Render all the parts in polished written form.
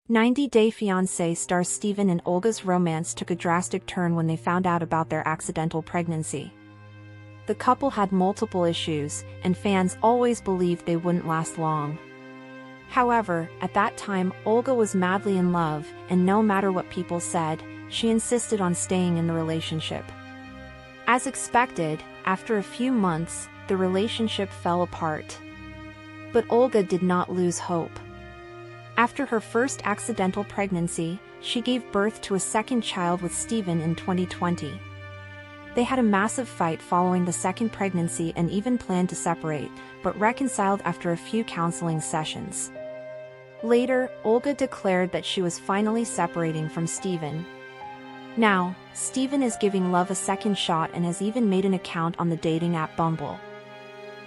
90 Day Fiancé star Steven and Olga's romance took a drastic turn when they found out about their accidental pregnancy. The couple had multiple issues, and fans always believed they wouldn't last long. However, at that time, Olga was madly in love, and no matter what people said, she insisted on staying in the relationship. As expected, after a few months, the relationship fell apart. But Olga did not lose hope. After her first accidental pregnancy, she gave birth to a second child with Steven in 2020. They had a massive fight following the second pregnancy and even planned to separate, but reconciled after a few counseling sessions. Later, Olga declared that she was finally separating from Steven. Now, Steven is giving love a second shot and has even made an account on the dating app Bumble.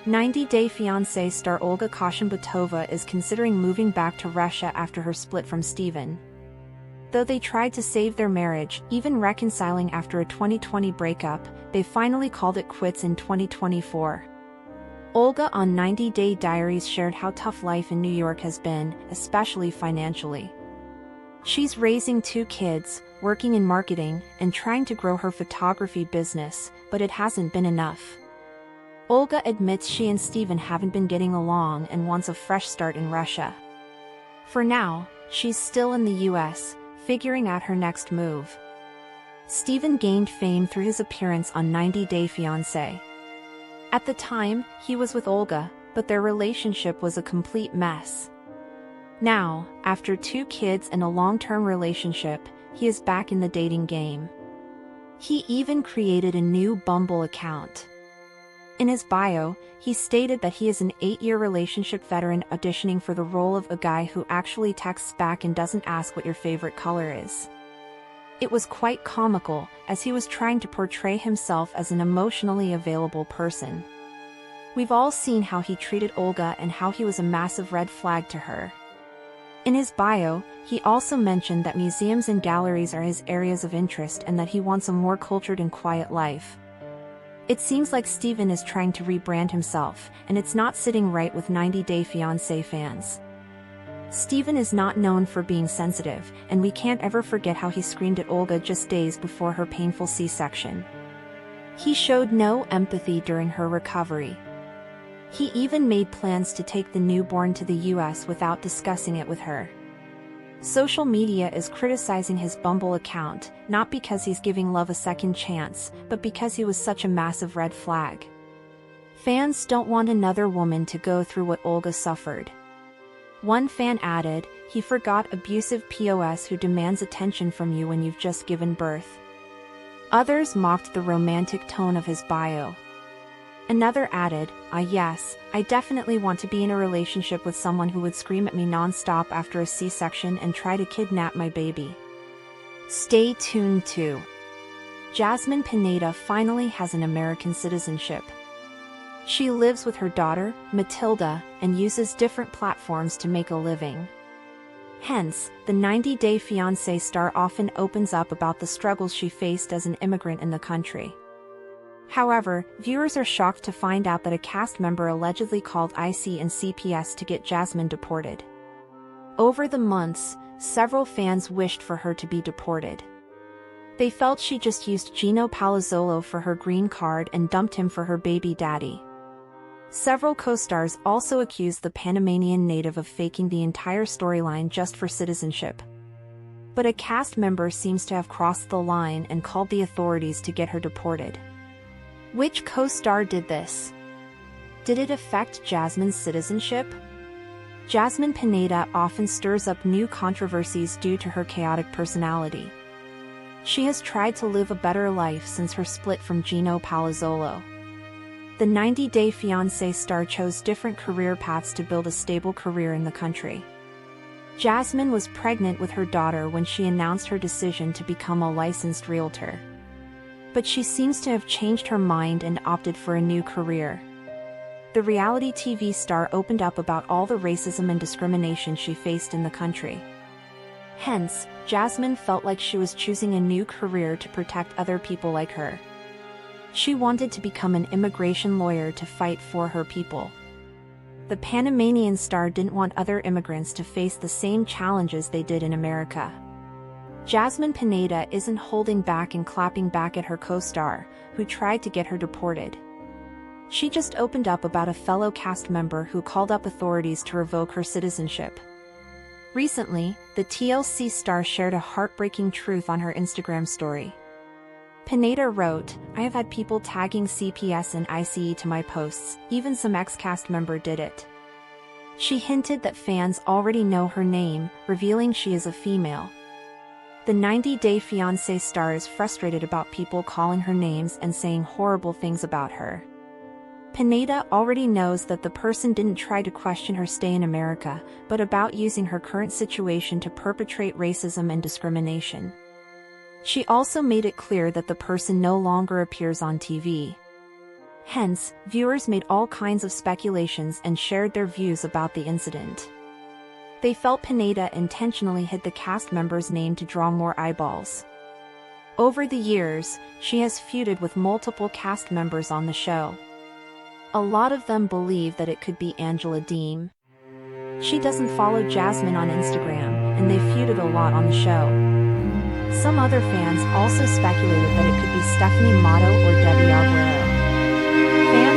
90 Day Fiancé star Olga Koshchembatova is considering moving back to Russia after her split from Steven. Though they tried to save their marriage, even reconciling after a 2020 breakup, they finally called it quits in 2024. Olga on 90 Day Diaries shared how tough life in New York has been, especially financially. She's raising 2 kids, working in marketing, and trying to grow her photography business, but it hasn't been enough. Olga admits she and Steven haven't been getting along and wants a fresh start in Russia. For now, she's still in the US, figuring out her next move. Steven gained fame through his appearance on 90 Day Fiancé. At the time, he was with Olga, but their relationship was a complete mess. Now, after 2 kids and a long-term relationship, he is back in the dating game. He even created a new Bumble account. In his bio, he stated that he is an 8-year relationship veteran auditioning for the role of a guy who actually texts back and doesn't ask what your favorite color is. It was quite comical, as he was trying to portray himself as an emotionally available person. We've all seen how he treated Olga and how he was a massive red flag to her. In his bio, he also mentioned that museums and galleries are his areas of interest and that he wants a more cultured and quiet life. It seems like Steven is trying to rebrand himself, and it's not sitting right with 90 Day Fiancé fans. Steven is not known for being sensitive, and we can't ever forget how he screamed at Olga just days before her painful C-section. He showed no empathy during her recovery. He even made plans to take the newborn to the US without discussing it with her. Social media is criticizing his Bumble account, not because he's giving love a second chance, but because he was such a massive red flag. Fans don't want another woman to go through what Olga suffered. One fan added, "He forgot abusive POS who demands attention from you when you've just given birth." Others mocked the romantic tone of his bio. Another added, yes, I definitely want to be in a relationship with someone who would scream at me non-stop after a C-section and try to kidnap my baby." Stay tuned too. Jasmine Pineda finally has an American citizenship. She lives with her daughter, Matilda, and uses different platforms to make a living. Hence, the 90 Day Fiancé star often opens up about the struggles she faced as an immigrant in the country. However, viewers are shocked to find out that a cast member allegedly called ICE and CPS to get Jasmine deported. Over the months, several fans wished for her to be deported. They felt she just used Gino Palazzolo for her green card and dumped him for her baby daddy. Several co-stars also accused the Panamanian native of faking the entire storyline just for citizenship. But a cast member seems to have crossed the line and called the authorities to get her deported. Which co-star did this? Did it affect Jasmine's citizenship? Jasmine Pineda often stirs up new controversies due to her chaotic personality. She has tried to live a better life since her split from Gino Palazzolo. The 90 Day Fiancé star chose different career paths to build a stable career in the country. Jasmine was pregnant with her daughter when she announced her decision to become a licensed realtor. But she seems to have changed her mind and opted for a new career. The reality TV star opened up about all the racism and discrimination she faced in the country. Hence, Jasmine felt like she was choosing a new career to protect other people like her. She wanted to become an immigration lawyer to fight for her people. The Panamanian star didn't want other immigrants to face the same challenges they did in America. Jasmine Pineda isn't holding back and clapping back at her co-star, who tried to get her deported. She just opened up about a fellow cast member who called up authorities to revoke her citizenship. Recently, the TLC star shared a heartbreaking truth on her Instagram story. Pineda wrote, "I have had people tagging CPS and ICE to my posts, even some ex-cast member did it." She hinted that fans already know her name, revealing she is a female. The 90-Day Fiancé star is frustrated about people calling her names and saying horrible things about her. Pineda already knows that the person didn't try to question her stay in America, but about using her current situation to perpetrate racism and discrimination. She also made it clear that the person no longer appears on TV. Hence, viewers made all kinds of speculations and shared their views about the incident. They felt Pineda intentionally hid the cast member's name to draw more eyeballs. Over the years, she has feuded with multiple cast members on the show. A lot of them believe that it could be Angela Deem. She doesn't follow Jasmine on Instagram, and they feuded a lot on the show. Some other fans also speculated that it could be Stephanie Mato or Debbie Aguero. Fans